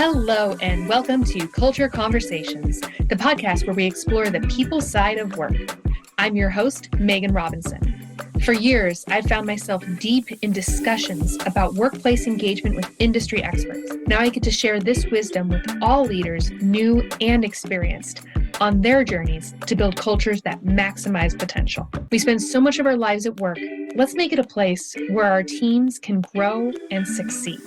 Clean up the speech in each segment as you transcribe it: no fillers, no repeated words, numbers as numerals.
Hello, and welcome to Culture Conversations, the podcast where we explore the people side of work. I'm your host, Megan Robinson. For years, I've found myself deep in discussions about workplace engagement with industry experts. Now I get to share this wisdom with all leaders, new and experienced, on their journeys to build cultures that maximize potential. We spend so much of our lives at work. Let's make it a place where our teams can grow and succeed.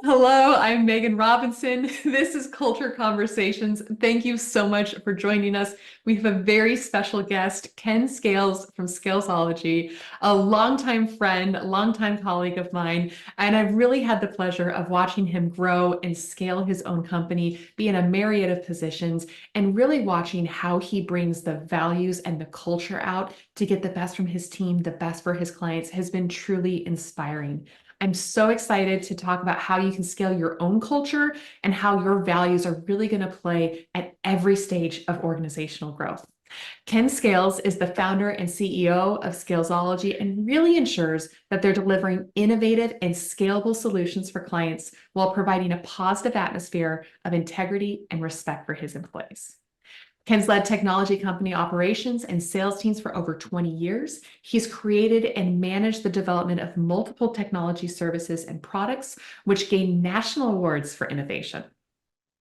Hello, I'm Megan Robinson. This is Culture Conversations. Thank you so much for joining us. We have a very special guest, Ken Scales from Scalesology, a longtime friend, longtime colleague of mine, and I've really had the pleasure of watching him grow and scale his own company, be in a myriad of positions, and really watching how he brings the values and the culture out to get the best from his team, the best for his clients, has been truly inspiring. I'm so excited to talk about how you can scale your own culture and how your values are really going to play at every stage of organizational growth. Ken Scales is the founder and CEO of Scalesology and really ensures that they're delivering innovative and scalable solutions for clients while providing a positive atmosphere of integrity and respect for his employees. Ken's led technology company operations and sales teams for over 20 years. He's created and managed the development of multiple technology services and products, which gain national awards for innovation.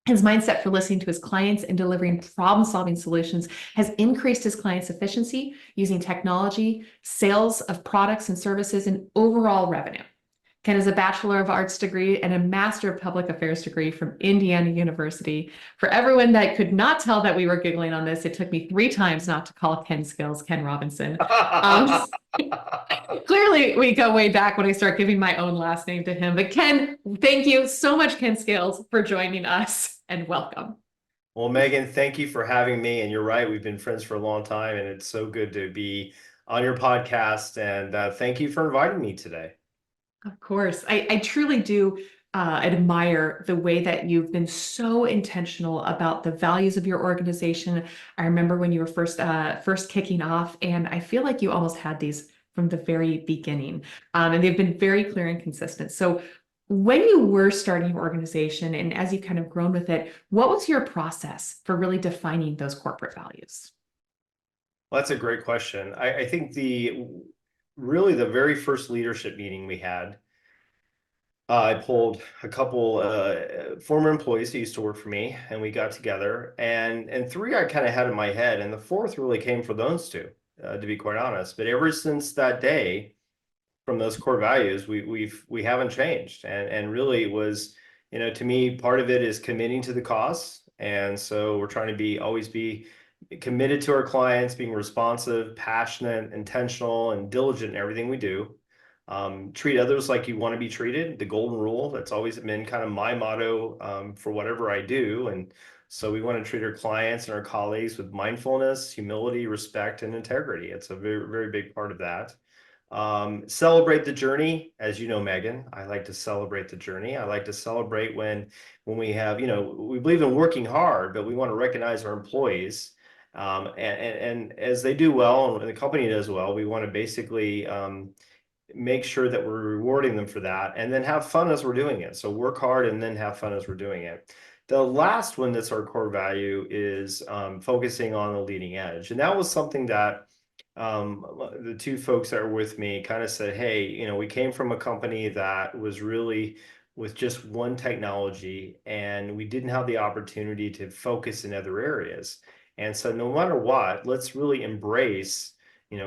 His mindset for listening to his clients and delivering problem-solving solutions has increased his clients' efficiency using technology, sales of products and services, and overall revenue. Ken has a Bachelor of Arts degree and a Master of Public Affairs degree from Indiana University. For everyone that could not tell that we were giggling on this, it took me 3 times not to call Ken Scales Ken Robinson. Clearly, we go way back when I start giving my own last name to him. But Ken, thank you so much, Ken Scales, for joining us, and welcome. Well, Megan, thank you for having me. And you're right, we've been friends for a long time, and it's so good to be on your podcast. And thank you for inviting me today. Of course. I truly do admire the way that you've been so intentional about the values of your organization. I remember when you were first kicking off, and I feel like you almost had these from the very beginning. And they've been very clear and consistent. So when you were starting your organization and as you kind of grown with it, what was your process for really defining those corporate values? Well, that's a great question. I think really the very first leadership meeting we had, I pulled a couple former employees who used to work for me, and we got together. And 3 I kind of had in my head, and the 4th really came from those 2, to be quite honest. But ever since that day, from those core values, we haven't changed. And really it was, to me, part of it is committing to the cause. And so we're trying to always be committed to our clients, being responsive, passionate, intentional, and diligent in everything we do. Treat others like you want to be treated, the golden rule. That's always been kind of my motto for whatever I do. And so we want to treat our clients and our colleagues with mindfulness, humility, respect, and integrity. It's a very, very big part of that. Celebrate the journey. As you know, Megan, I like to celebrate the journey. I like to celebrate when we have, we believe in working hard, but we want to recognize our employees. And as they do well and the company does well, we want to basically make sure that we're rewarding them for that, and then have fun as we're doing it. So work hard and then have fun as we're doing it. The last one that's our core value is focusing on the leading edge. And that was something that the 2 folks that were with me kind of said, hey, we came from a company that was really with just one technology, and we didn't have the opportunity to focus in other areas. And so no matter what, let's really embrace,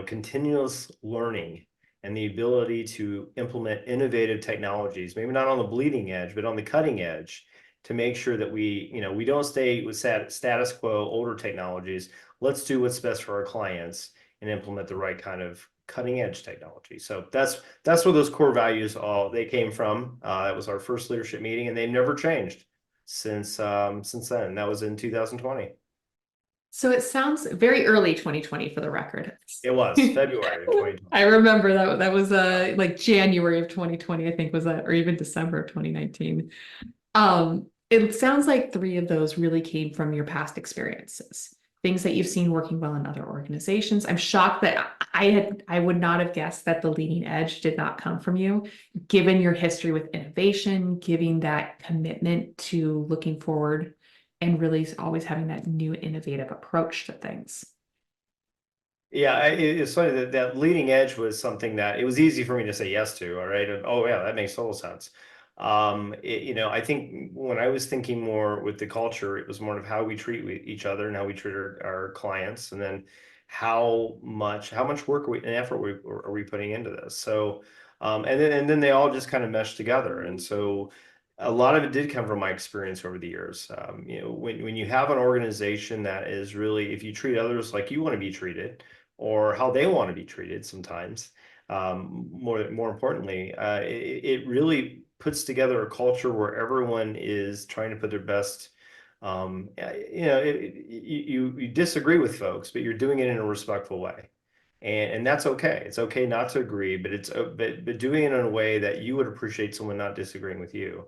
continuous learning and the ability to implement innovative technologies, maybe not on the bleeding edge, but on the cutting edge, to make sure that we don't stay with status quo, older technologies. Let's do what's best for our clients and implement the right kind of cutting edge technology. So that's where those core values they came from. That was our first leadership meeting, and they've never changed since then. That was in 2020. So it sounds very early 2020 for the record. It was February of 2020. I remember that was like January of 2020, I think was that, or even December of 2019. It sounds like 3 of those really came from your past experiences. things that you've seen working well in other organizations. I'm shocked that I would not have guessed that the leading edge did not come from you, given your history with innovation, giving that commitment to looking forward and really always having that new innovative approach to things. Yeah, it's funny that that leading edge was something that it was easy for me to say yes to. All right. And, oh, yeah, that makes total sense. I think when I was thinking more with the culture, it was more of how we treat each other and how we treat our clients, and then how much work and effort are we putting into this. So, and then they all just kind of mesh together. And so a lot of it did come from my experience over the years. When you have an organization that is really, if you treat others like you want to be treated, or how they want to be treated sometimes. More importantly, it really puts together a culture where everyone is trying to put their best. You disagree with folks, but you're doing it in a respectful way, and that's okay. It's okay not to agree, but but doing it in a way that you would appreciate someone not disagreeing with you,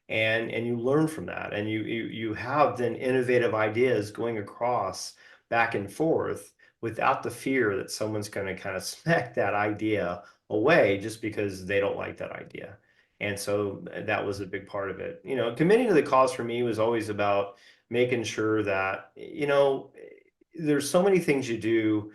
and you learn from that, and you have then innovative ideas going across back and forth without the fear that someone's going to kind of smack that idea away just because they don't like that idea. And so that was a big part of it. Committing to the cause for me was always about making sure that, there's so many things you do.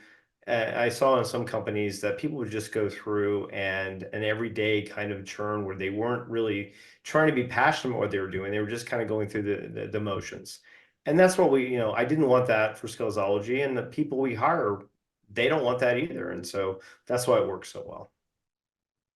I saw in some companies that people would just go through and an everyday kind of churn where they weren't really trying to be passionate about what they were doing. They were just kind of going through the motions. And that's what I didn't want that for Scalesology, and the people we hire, they don't want that either. And so that's why it works so well.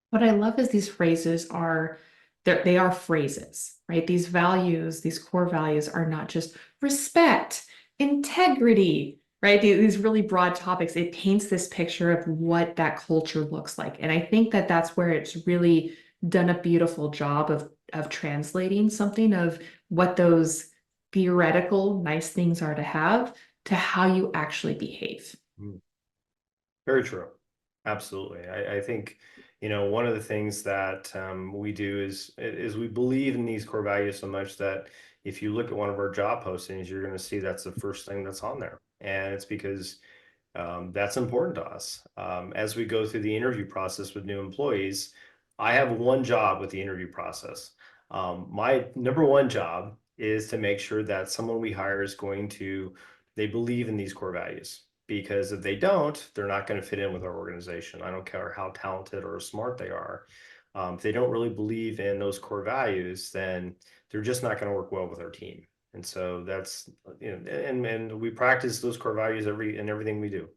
What I love is these phrases are they are phrases, right? These values, these core values are not just respect, integrity, right? These really broad topics. It paints this picture of what that culture looks like. And I think that that's where it's really done a beautiful job of translating something of what those theoretical nice things are to have to how you actually behave. Mm. Very true. Absolutely. I think, one of the things that we do is we believe in these core values so much that if you look at one of our job postings, you're going to see that's the first thing that's on there. And it's because that's important to us. As we go through the interview process with new employees, I have one job with the interview process. My number one job is to make sure that someone we hire they believe in these core values. Because if they don't, they're not going to fit in with our organization. I don't care how talented or smart they are. If they don't really believe in those core values, then they're just not going to work well with our team. And so that's, and we practice those core values in everything we do.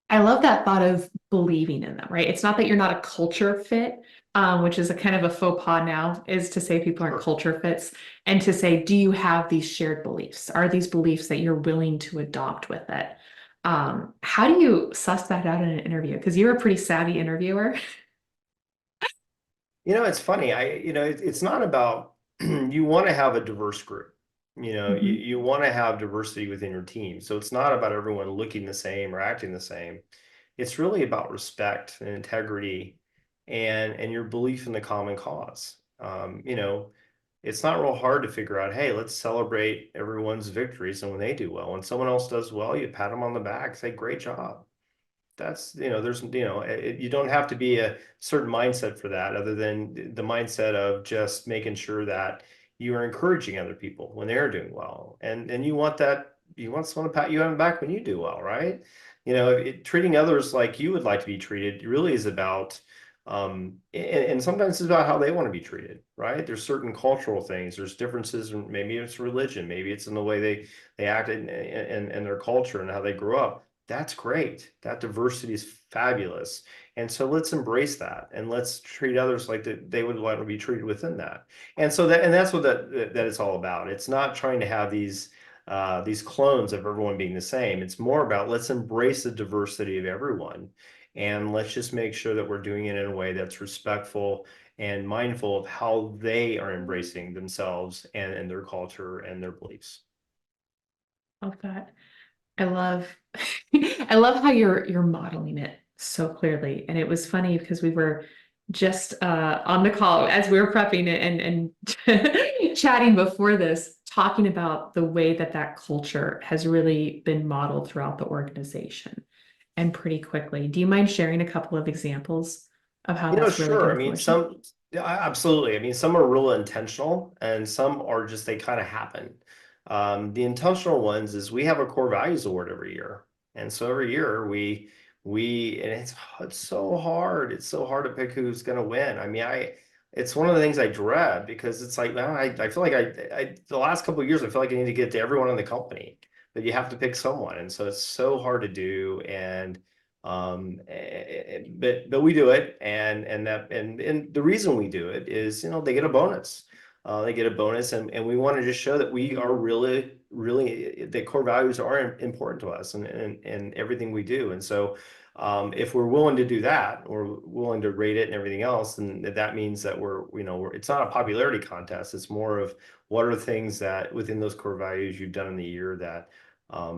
I love that thought of believing in them, right? It's not that you're not a culture fit, which is a kind of a faux pas now, is to say people aren't Sure. culture fits, and to say, do you have these shared beliefs? Are these beliefs that you're willing to adopt with it? How do you suss that out in an interview? Because you're a pretty savvy interviewer. It's funny. It's not about you want to have a diverse group. Mhm. You want to have diversity within your team. So it's not about everyone looking the same or acting the same. It's really about respect and integrity and your belief in the common cause. It's not real hard to figure out, hey, let's celebrate everyone's victories and when they do well. When someone else does well, you pat them on the back, say, great job. You don't have to be a certain mindset for that, other than the mindset of just making sure that you are encouraging other people when they're doing well, and you want someone to pat you on the back when you do well, right? Treating others like you would like to be treated really is about, and sometimes it's about how they want to be treated, right? There's certain cultural things, there's differences, and maybe it's religion, maybe it's in the way they act in their culture and how they grew up. That's great. That diversity is fabulous. And so let's embrace that, and let's treat others like they would want to be treated within that. And that's what that it's all about. It's not trying to have these clones of everyone being the same. It's more about let's embrace the diversity of everyone, and let's just make sure that we're doing it in a way that's respectful and mindful of how they are embracing themselves and their culture and their beliefs. Love that. I love I love how you're modeling it so clearly. And it was funny because we were just on the call as we were prepping it and chatting before this, talking about the way that that culture has really been modeled throughout the organization and pretty quickly. Do you mind sharing a couple of examples of how that's really Sure. been I to mean, fruition? yeah, absolutely. I mean, some are real intentional and some are just, they kind of happen. The intentional ones is we have a core values award every year. And so every year and it's so hard. It's so hard to pick who's going to win. I mean, it's one of the things I dread because it's like, man, I feel like the last couple of years, I feel like I need to get to everyone in the company, but you have to pick someone. And so it's so hard to do. And but we do it, and the reason we do it is, they get a bonus. They get a bonus, and we want to just show that we are really the core values are important to us and everything we do. And so, if we're willing to do that, we're willing to rate it and everything else, then that means that it's not a popularity contest. It's more of what are things that within those core values you've done in the year that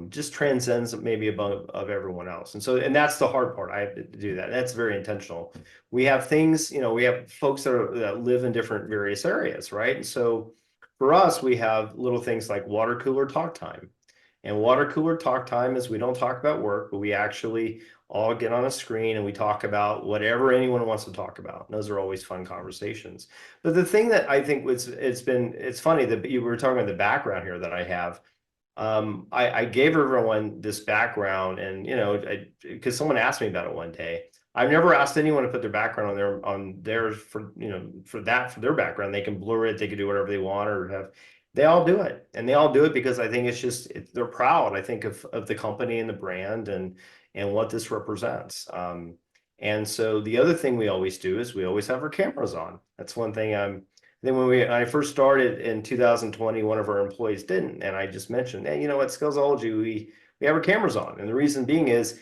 just transcends maybe above of everyone else. And that's the hard part. I have to do that. That's very intentional. We have things, we have folks that live in different various areas, right? And so for us, we have little things like water cooler talk time. And water cooler talk time is we don't talk about work, but we actually all get on a screen and we talk about whatever anyone wants to talk about. And those are always fun conversations. But the thing that I think it's funny that you were talking about the background here that I have. I gave everyone this background, and because someone asked me about it one day. I've never asked anyone to put their background on theirs for their background. They can blur it, they can do whatever they want, or have they all do it, and they all do it because I think they're proud. I think of the company and the brand and what this represents. And so the other thing we always do is we always have our cameras on. That's one thing then when I first started in 2020, one of our employees didn't, and I just mentioned, hey, at Scalesology, we have our cameras on, and the reason being is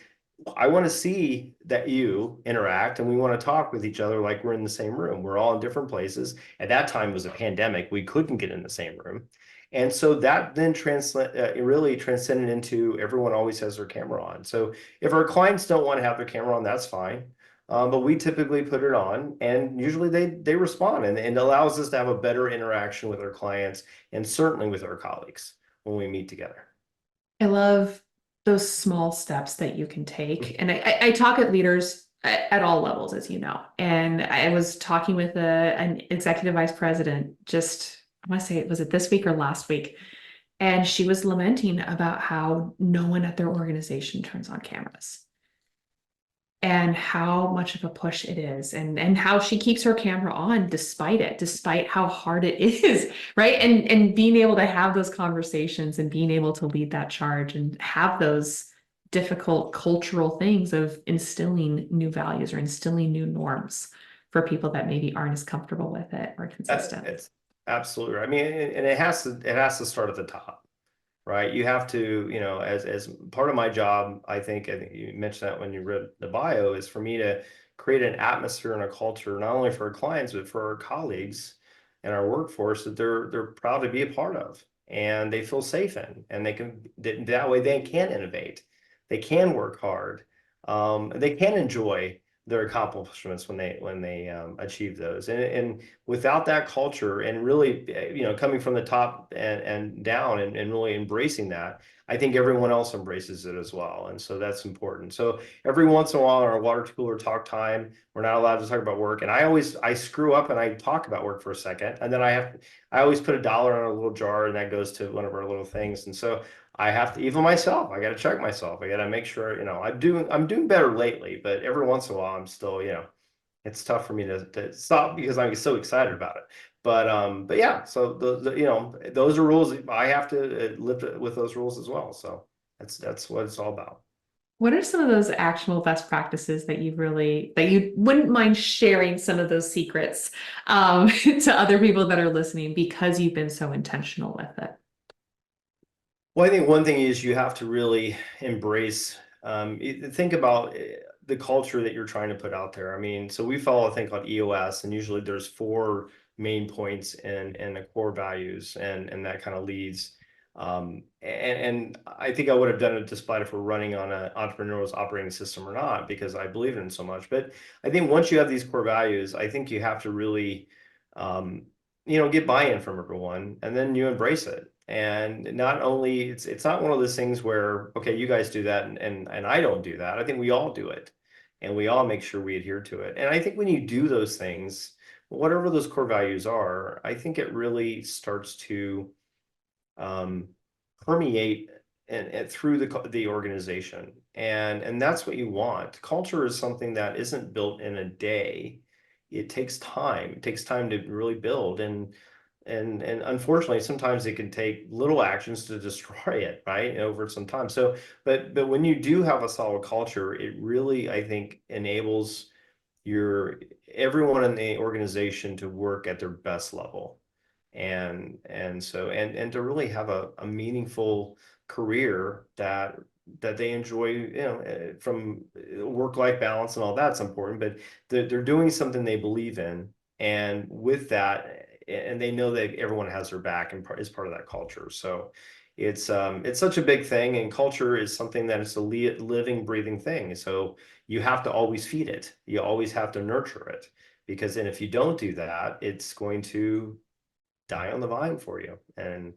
I want to see that you interact, and we want to talk with each other like we're in the same room. We're all in different places. At that time, it was a pandemic; we couldn't get in the same room, and so that then really transcended into everyone always has their camera on. So if our clients don't want to have their camera on, that's fine. But we typically put it on, and usually they respond, and it allows us to have a better interaction with our clients and certainly with our colleagues when we meet together. I love those small steps that you can take. And I talk at leaders at all levels, as you know. And I was talking with an executive vice president just, I want to say, was it this week or last week? And she was lamenting about how no one at their organization turns on cameras and how much of a push it is, and how she keeps her camera on despite how hard it is, right? And being able to have those conversations and being able to lead that charge and have those difficult cultural things of instilling new values or instilling new norms for people that maybe aren't as comfortable with it or consistent. It's absolutely right. I mean, and it has to start at the top, right? You have to, as part of my job, I think you mentioned that when you read the bio, is for me to create an atmosphere and a culture, not only for our clients, but for our colleagues and our workforce that they're proud to be a part of and they feel safe in, and that way they can innovate, they can work hard, they can enjoy their accomplishments when they achieve those, and without that culture and really coming from the top and down and really embracing that, I think everyone else embraces it as well, and so that's important. So every once in a while in our water cooler talk time, we're not allowed to talk about work, and I screw up and I talk about work for a second, and then I always put $1 in a little jar, and that goes to one of our little things. And so I have to, even myself, I got to check myself. I got to make sure, I'm doing better lately, but every once in a while I'm still, it's tough for me to stop because I'm so excited about it. But yeah, so those are rules. I have to live with those rules as well. So that's what it's all about. What are some of those actionable best practices that you wouldn't mind sharing some of those secrets to other people that are listening because you've been so intentional with it? Well, I think one thing is you have to really embrace, think about the culture that you're trying to put out there. I mean, so we follow a thing called EOS, and usually there's four main points in the core values, and that kind of leads. And I think I would have done it despite if we're running on an entrepreneurial operating system or not, because I believe in it so much. But I think once you have these core values, I think you have to really, get buy-in from everyone, and then you embrace it. And not only it's not one of those things where, okay, you guys do that and I don't do that. I think we all do it and we all make sure we adhere to it. And I think when you do those things, whatever those core values are, I think it really starts to um, permeate and through the organization. And that's what you want. Culture is something that isn't built in a day. It takes time. It takes time to really build. And unfortunately, sometimes it can take little actions to destroy it, right? Over some time. So, but when you do have a solid culture, it really, I think, enables your everyone in the organization to work at their best level and to really have a meaningful career that they enjoy, from work-life balance and all that's important, but they're doing something they believe in, and with that, and they know that everyone has their back and is part of that culture. So it's such a big thing, and culture is something that is a living, breathing thing. So you have to always feed it. You always have to nurture it, because then if you don't do that, it's going to die on the vine for you. And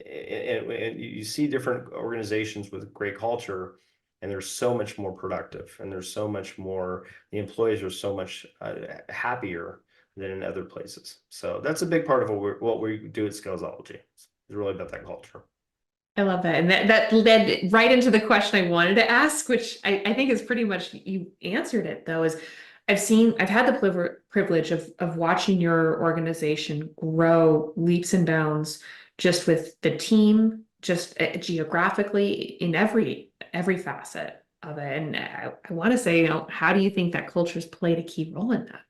you see different organizations with great culture, and they're so much more productive, and there's so much more, the employees are so much happier than in other places. So that's a big part of what we do at Scalesology. It's really about that culture. I love that. And that led right into the question I wanted to ask, which I think is pretty much you answered it though, is I've had the privilege of watching your organization grow leaps and bounds just with the team, just geographically in every facet of it. And I want to say, how do you think that culture's played a key role in that?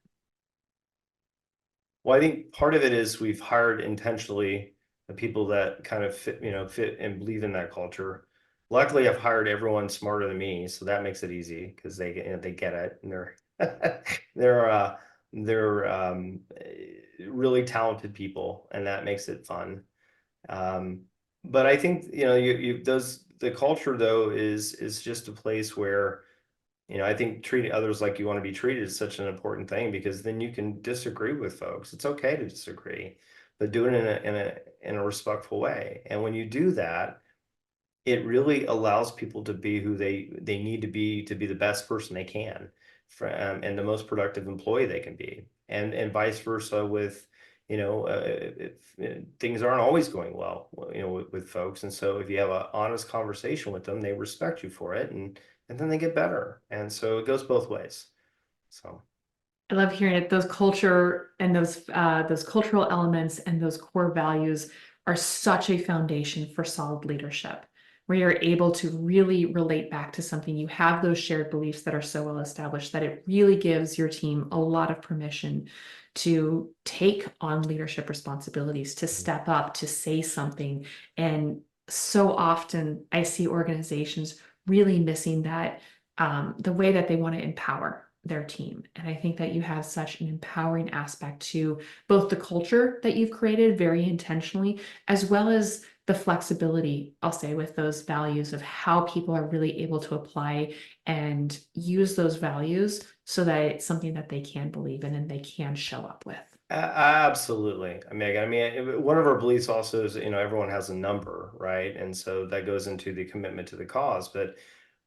Well, I think part of it is we've hired intentionally the people that kind of fit and believe in that culture. Luckily, I've hired everyone smarter than me, so that makes it easy because they get it, and they're really talented people, and that makes it fun. Um, but I think you those the culture though is just a place where, I think treating others like you want to be treated is such an important thing, because then you can disagree with folks. It's okay to disagree, but do it in a respectful way. And when you do that, it really allows people to be who they need to be the best person they can, and the most productive employee they can be, and vice versa with, if things aren't always going well, with folks. And so if you have an honest conversation with them, they respect you for it, and then they get better. And so it goes both ways. So. I love hearing it. Those culture and those cultural elements and those core values are such a foundation for solid leadership, where you're able to really relate back to something. You have those shared beliefs that are so well established that it really gives your team a lot of permission to take on leadership responsibilities, to step up, to say something. And so often I see organizations really missing that, the way that they want to empower their team. And I think that you have such an empowering aspect to both the culture that you've created very intentionally, as well as the flexibility, I'll say, with those values of how people are really able to apply and use those values so that it's something that they can believe in and they can show up with. Absolutely, Megan. I mean, one of our beliefs also is, everyone has a number, right? And so that goes into the commitment to the cause. But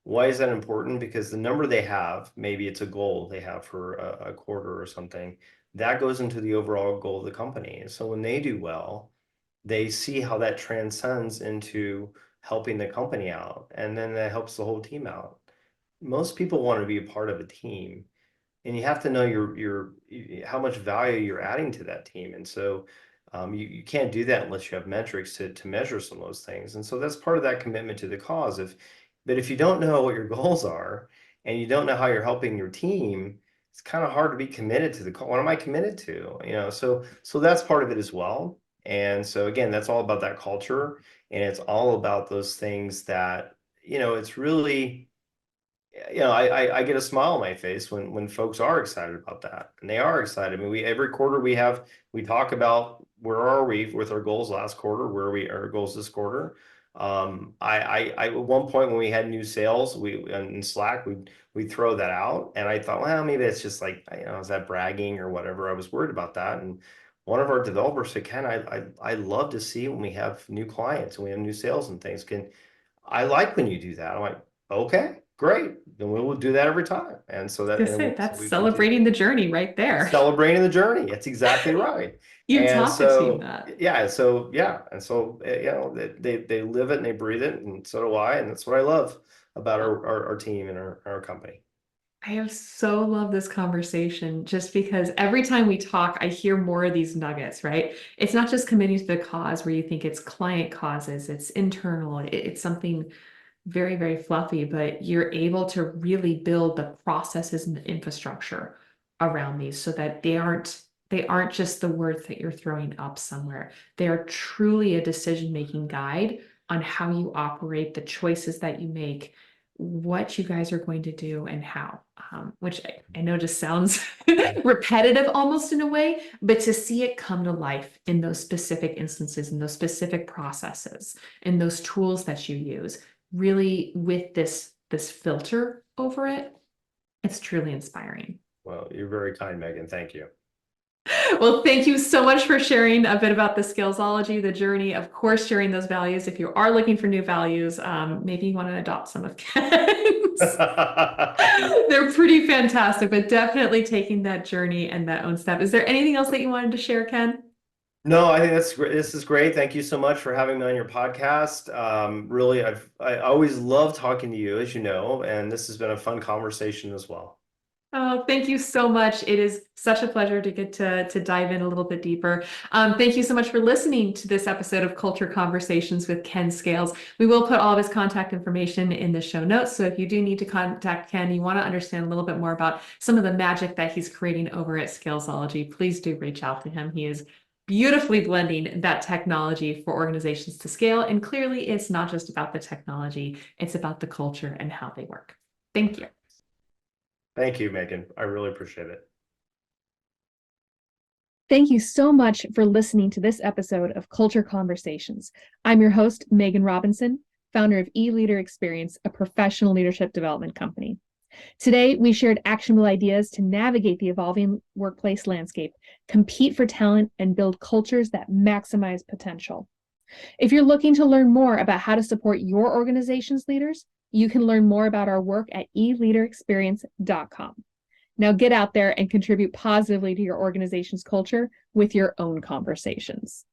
why is that important? Because the number they have, maybe it's a goal they have for a quarter or something, that goes into the overall goal of the company. And so when they do well, they see how that transcends into helping the company out, and then that helps the whole team out. Most people want to be a part of a team, and you have to know how much value you're adding to that team. And so you can't do that unless you have metrics to measure some of those things. And so that's part of that commitment to the cause. But if you don't know what your goals are, and you don't know how you're helping your team, it's kind of hard to be committed to the cause. What am I committed to? So that's part of it as well. And so again, that's all about that culture, and it's all about those things that, it's really, I get a smile on my face when folks are excited about that, and they are excited. I mean, every quarter we talk about where are we with our goals last quarter, where are we our goals this quarter. At one point when we had new sales, we in Slack we throw that out, and I thought, well, maybe it's just like, is that bragging or whatever. I was worried about that, and one of our developers said, Ken, I love to see when we have new clients and we have new sales and things. I like when you do that. I'm like, okay, great. Then we will do that every time. And so I was gonna say, so that's we've continued celebrating the journey right there. celebrating the journey. That's exactly right. You And taught the team so, that. they live it and they breathe it, and so do I. And that's what I love about our team and our company. I have so loved this conversation just because every time we talk, I hear more of these nuggets, right? It's not just committing to the cause where you think it's client causes, it's internal, it's something very, very fluffy, but you're able to really build the processes and the infrastructure around these so that they aren't just the words that you're throwing up somewhere. They are truly a decision-making guide on how you operate, the choices that you make, what you guys are going to do and how, which I know just sounds repetitive almost in a way, but to see it come to life in those specific instances, in those specific processes, in those tools that you use, really with this filter over it, it's truly inspiring. Well, you're very kind, Megan. Thank you. Well, thank you so much for sharing a bit about the Scalesology, the journey, of course, sharing those values. If you are looking for new values, maybe you want to adopt some of Ken's. They're pretty fantastic, but definitely taking that journey and that own step. Is there anything else that you wanted to share, Ken? No, I think that's great. This is great. Thank you so much for having me on your podcast. Really, I always love talking to you, as you know, and this has been a fun conversation as well. Oh, thank you so much. It is such a pleasure to get to dive in a little bit deeper. Thank you so much for listening to this episode of Culture Conversations with Ken Scales. We will put all of his contact information in the show notes. So if you do need to contact Ken, you want to understand a little bit more about some of the magic that he's creating over at Scalesology, please do reach out to him. He is beautifully blending that technology for organizations to scale. And clearly, it's not just about the technology, it's about the culture and how they work. Thank you. Thank you, Megan. I really appreciate it. Thank you so much for listening to this episode of Culture Conversations. I'm your host, Megan Robinson, founder of eLeader Experience, a professional leadership development company. Today, we shared actionable ideas to navigate the evolving workplace landscape, compete for talent, and build cultures that maximize potential. If you're looking to learn more about how to support your organization's leaders, you can learn more about our work at eleaderexperience.com. Now get out there and contribute positively to your organization's culture with your own conversations.